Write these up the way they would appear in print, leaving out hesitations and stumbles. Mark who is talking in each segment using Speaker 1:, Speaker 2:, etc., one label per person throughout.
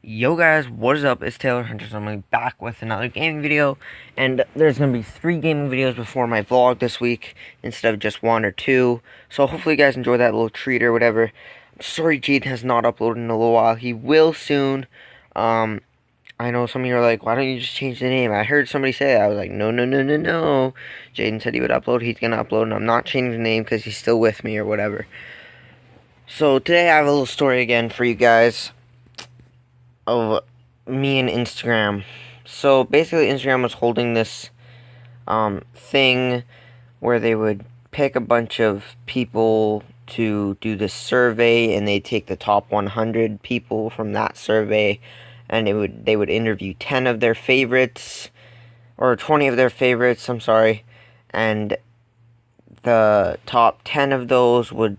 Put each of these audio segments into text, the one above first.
Speaker 1: Yo guys, what is up? It's Taylor Hunter. So I'm gonna be back with another gaming video, and there's gonna be 3 gaming videos before my vlog this week instead of just 1 or 2. So hopefully you guys enjoy that little treat or whatever. I'm sorry Jaden has not uploaded in a little while. He will soon. Um, I know some of you are like, why don't you just change the name? I heard somebody say it. I was like, no, no, no, no, no. Jaden said he would upload. He's gonna upload, and I'm not changing the name because he's still with me or whatever. So today I have a little story again for you guys of me and Instagram. So basically, Instagram was holding this thing where they would pick a bunch of people to do this survey, and they take the top 100 people from that survey, and they would interview 10 of their favorites or 20 of their favorites. I'm sorry, and the top 10 of those would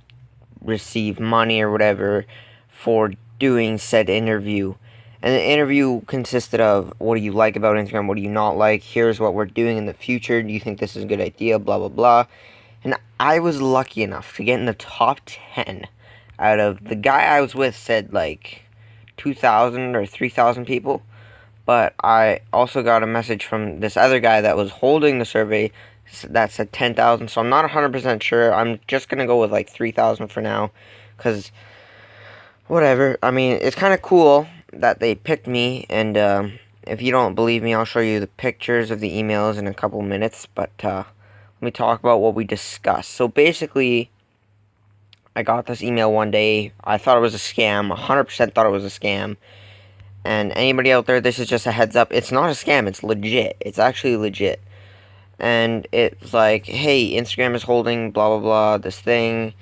Speaker 1: receive money or whatever for doing said interview. And the interview consisted of, what do you like about Instagram? What do you not like? Here's what we're doing in the future. Do you think this is a good idea? Blah, blah, blah. And I was lucky enough to get in the top 10 out of, the guy I was with said like 2,000 or 3,000 people. But I also got a message from this other guy that was holding the survey that said 10,000. So I'm not 100% sure. I'm just going to go with like 3,000 for now. Because, whatever. I mean, it's kind of cool that they picked me. And if you don't believe me, I'll show you the pictures of the emails in a couple minutes. But let me talk about what we discussed. So basically, I got this email one day. I thought it was a scam. 100% thought it was a scam. And anybody out there, this is just a heads up. It's not a scam. It's legit. It's actually legit. And it's like, hey, Instagram is holding blah, blah, blah, this thing.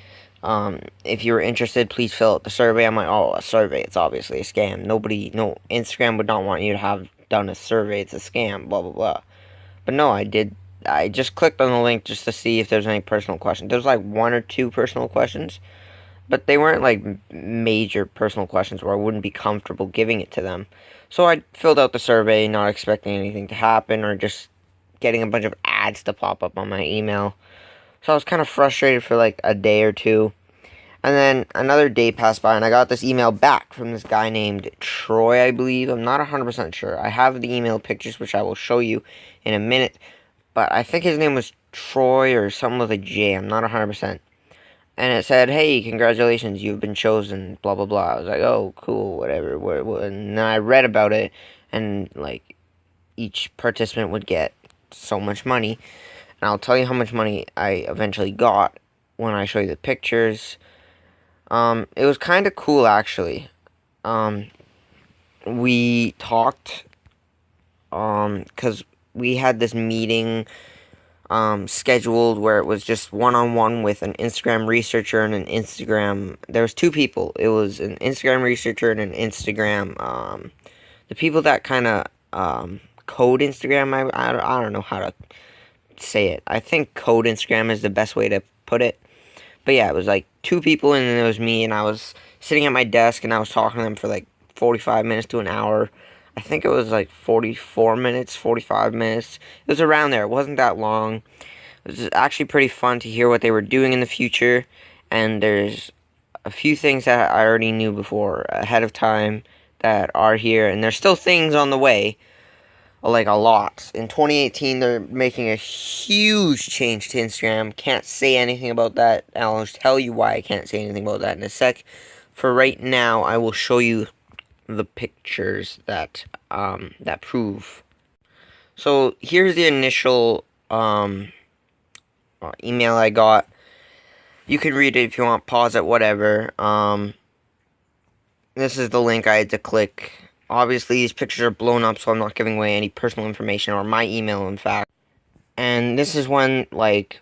Speaker 1: If you were interested, please fill out the survey. I'm like, oh, a survey. It's obviously a scam. Instagram would not want you to have done a survey. It's a scam, blah, blah, blah. But no, I did. I just clicked on the link just to see if there's any personal questions. There's like 1 or 2 personal questions. But they weren't like major personal questions where I wouldn't be comfortable giving it to them. So I filled out the survey, not expecting anything to happen or just getting a bunch of ads to pop up on my email. So I was kind of frustrated for like a day or two. And then another day passed by and I got this email back from this guy named Troy, I believe. I'm not 100% sure. I have the email pictures, which I will show you in a minute. But I think his name was Troy or something with a J. I'm not 100%. And it said, hey, congratulations, you've been chosen, blah, blah, blah. I was like, oh, cool, whatever. And then I read about it, and, like, each participant would get so much money. And I'll tell you how much money I eventually got when I show you the pictures. It was kind of cool, actually. We talked, because we had this meeting scheduled where it was just one-on-one with an Instagram researcher and an Instagram. There was 2 people. It was an Instagram researcher and an Instagram. The people that kind of code Instagram. I don't know how to say it. I think code Instagram is the best way to put it. But yeah, it was like 2 people, and then it was me, and I was sitting at my desk, and I was talking to them for like 45 minutes to an hour. I think it was like 44 minutes, 45 minutes. It was around there. It wasn't that long. It was actually pretty fun to hear what they were doing in the future. And there's a few things that I already knew before ahead of time that are here. And there's still things on the way, like a lot. In 2018, they're making a huge change to Instagram. Can't say anything about that. I'll tell you why I can't say anything about that in a sec. For right now, I will show you the pictures that prove. So here's the initial email I got. You can read it if you want, pause it, whatever. This is the link I had to click. Obviously these pictures are blown up, so I'm not giving away any personal information, or my email in fact. And this is when like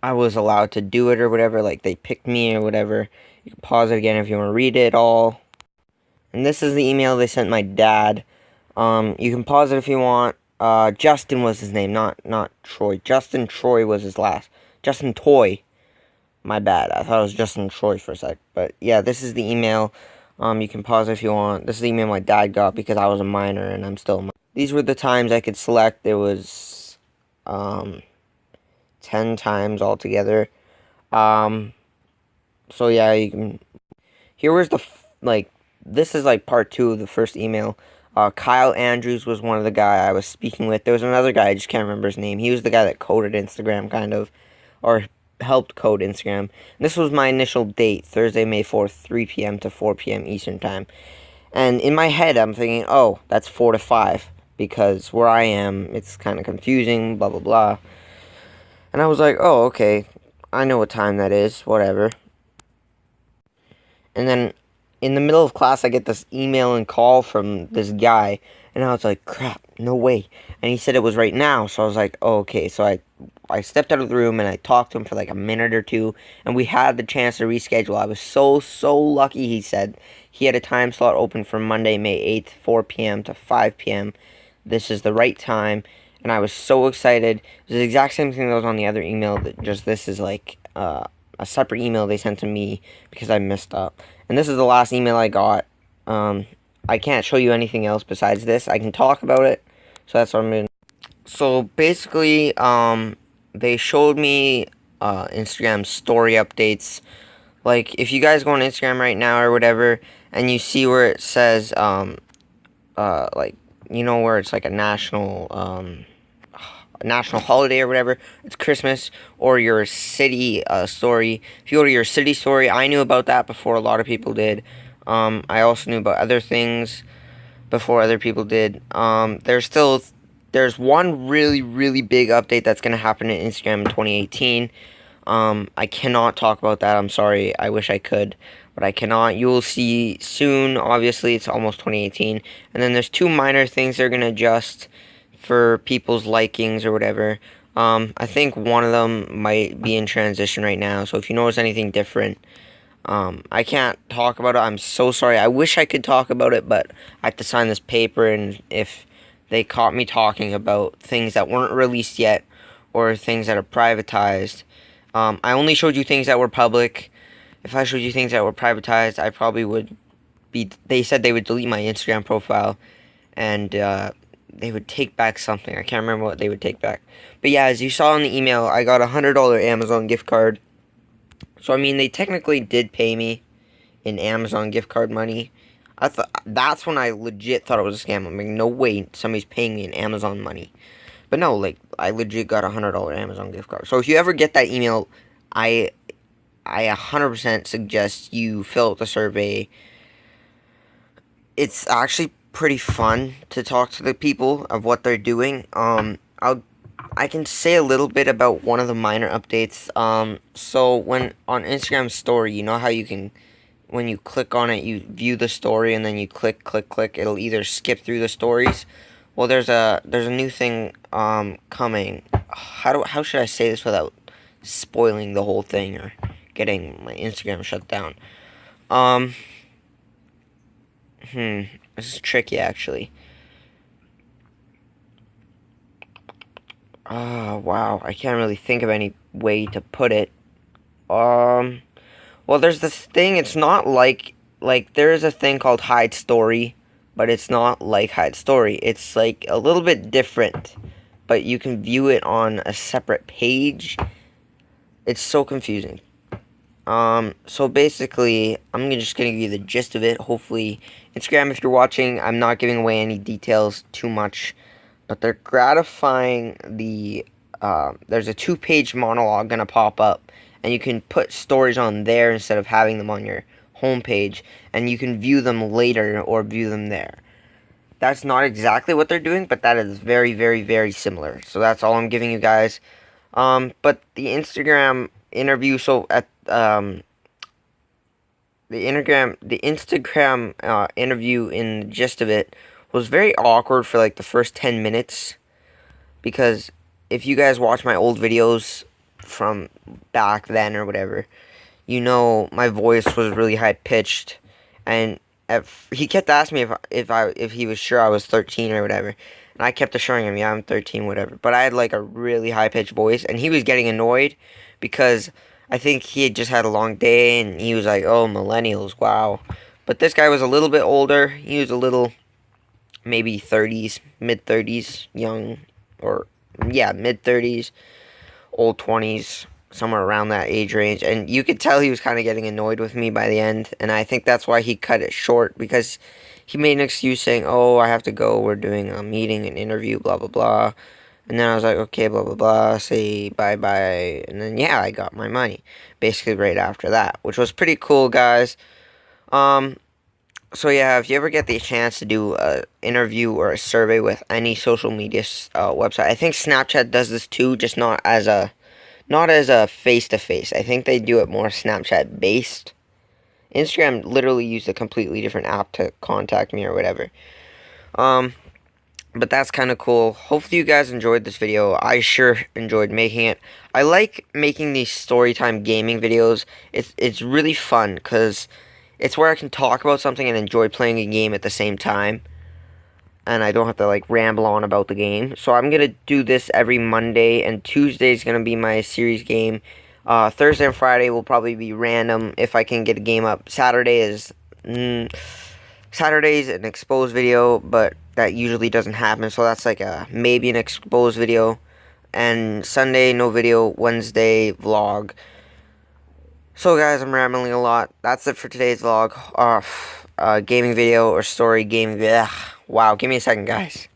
Speaker 1: I was allowed to do it or whatever, like they picked me or whatever. You can pause it again if you want to read it all. And this is the email they sent my dad. You can pause it if you want. Justin was his name, not Troy. Justin Troy was his last. Justin Toy. My bad. I thought it was Justin Troy for a sec. But yeah, this is the email. You can pause it if you want. This is the email my dad got because I was a minor and I'm still a minor. These were the times I could select. There was 10 times altogether. So yeah, you can. Here was the this is like part 2 of the first email. Kyle Andrews was one of the guy I was speaking with. There was another guy, I just can't remember his name. He was the guy that coded Instagram, kind of, or helped code Instagram. And this was my initial date, Thursday, May 4th, 3 p.m. to 4 p.m. Eastern Time. And in my head, I'm thinking, oh, that's 4 to 5, because where I am, it's kind of confusing, blah, blah, blah. And I was like, oh, okay, I know what time that is, whatever. And then in the middle of class, I get this email and call from this guy, and I was like, crap, no way. And he said it was right now, so I was like, oh, okay. So I stepped out of the room, and I talked to him for like a minute or two, and we had the chance to reschedule. I was so lucky, he said. He had a time slot open for Monday, May 8th, 4 p.m. to 5 p.m. This is the right time, and I was so excited. It was the exact same thing that was on the other email, that just this is like, a separate email they sent to me because I messed up. And this is the last email I got. I can't show you anything else besides this. I can talk about it, so that's what I'm doing. So basically, they showed me Instagram story updates. Like, if you guys go on Instagram right now or whatever, and you see where it says, like, you know, where it's like a national holiday or whatever, it's Christmas, or your city story. If you go to your city story, I knew about that before a lot of people did. I also knew about other things before other people did. There's one really big update that's going to happen in Instagram in 2018. I cannot talk about that. I'm sorry. I wish I could, but I cannot. You will see soon. Obviously, it's almost 2018. And then there's 2 minor things they're going to adjust for people's likings or whatever. I think one of them might be in transition right now. So if you notice anything different, I can't talk about it. I'm so sorry. I wish I could talk about it, but I have to sign this paper, and if they caught me talking about things that weren't released yet or things that are privatized, I only showed you things that were public. If I showed you things that were privatized, I probably would be... They said they would delete my Instagram profile, and they would take back something. I can't remember what they would take back. But yeah, as you saw in the email, I got a $100 Amazon gift card. So, I mean, they technically did pay me in Amazon gift card money. I thought that's when I legit thought it was a scam. I'm like, no way, somebody's paying me in Amazon money. But no, like, I legit got a $100 Amazon gift card. So if you ever get that email, I 100% suggest you fill out the survey. It's actually pretty fun to talk to the people of what they're doing. I can say a little bit about one of the minor updates. So when on Instagram story, you know how you can, when you click on it, you view the story, and then you click, it'll either skip through the stories. Well, there's a new thing coming. How should I say this without spoiling the whole thing or getting my Instagram shut down? This is tricky, actually. Wow, I can't really think of any way to put it. Well, there's this thing, it's not like there is a thing called hide story, but it's not like hide story. It's like a little bit different, but you can view it on a separate page. It's so confusing. So basically, I'm just gonna give you the gist of it. Hopefully, Instagram, if you're watching, I'm not giving away any details too much, but they're gratifying the, there's a 2-page monologue gonna pop up, and you can put stories on there instead of having them on your homepage, and you can view them later or view them there. That's not exactly what they're doing, but that is very similar. So that's all I'm giving you guys. But the Instagram interview, so at the Instagram interview, in the gist of it, was very awkward for like the first 10 minutes, because if you guys watch my old videos from back then or whatever, you know my voice was really high pitched, and he kept asking me if he was sure I was 13 or whatever, and I kept assuring him, yeah, I'm 13, whatever. But I had like a really high pitched voice, and he was getting annoyed because I think he had just had a long day, and he was like, oh, millennials, wow. But this guy was a little bit older. He was a little, maybe 30s, mid-30s, young, or, yeah, mid-30s, old 20s. somewhere around that age range, and you could tell he was kind of getting annoyed with me by the end, and I think that's why he cut it short, because he made an excuse saying, oh, I have to go, we're doing a meeting, an interview, blah, blah, blah, and then I was like, okay, blah, blah, blah, say bye-bye, and then, yeah, I got my money, basically right after that, which was pretty cool, guys. So yeah, if you ever get the chance to do a interview or a survey with any social media website, I think Snapchat does this too, just not as a face-to-face. I think they do it more Snapchat based. Instagram literally used a completely different app to contact me or whatever. But that's kind of cool. Hopefully you guys enjoyed this video. I sure enjoyed making it. I like making these storytime gaming videos. It's really fun because it's where I can talk about something and enjoy playing a game at the same time. And I don't have to, like, ramble on about the game. So I'm going to do this every Monday, and Tuesday is going to be my series game. Thursday and Friday will probably be random if I can get a game up. Saturday's an exposed video, but that usually doesn't happen. So that's like maybe an exposed video. And Sunday, no video. Wednesday, vlog. So guys, I'm rambling a lot. That's it for today's vlog. Gaming video or story gaming video. Wow, give me a second, guys.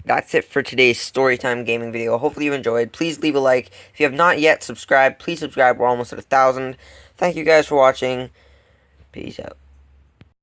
Speaker 1: That's it for today's storytime gaming video. Hopefully you enjoyed. Please leave a like. If you have not yet subscribed, please subscribe. We're almost at 1,000. Thank you guys for watching. Peace out.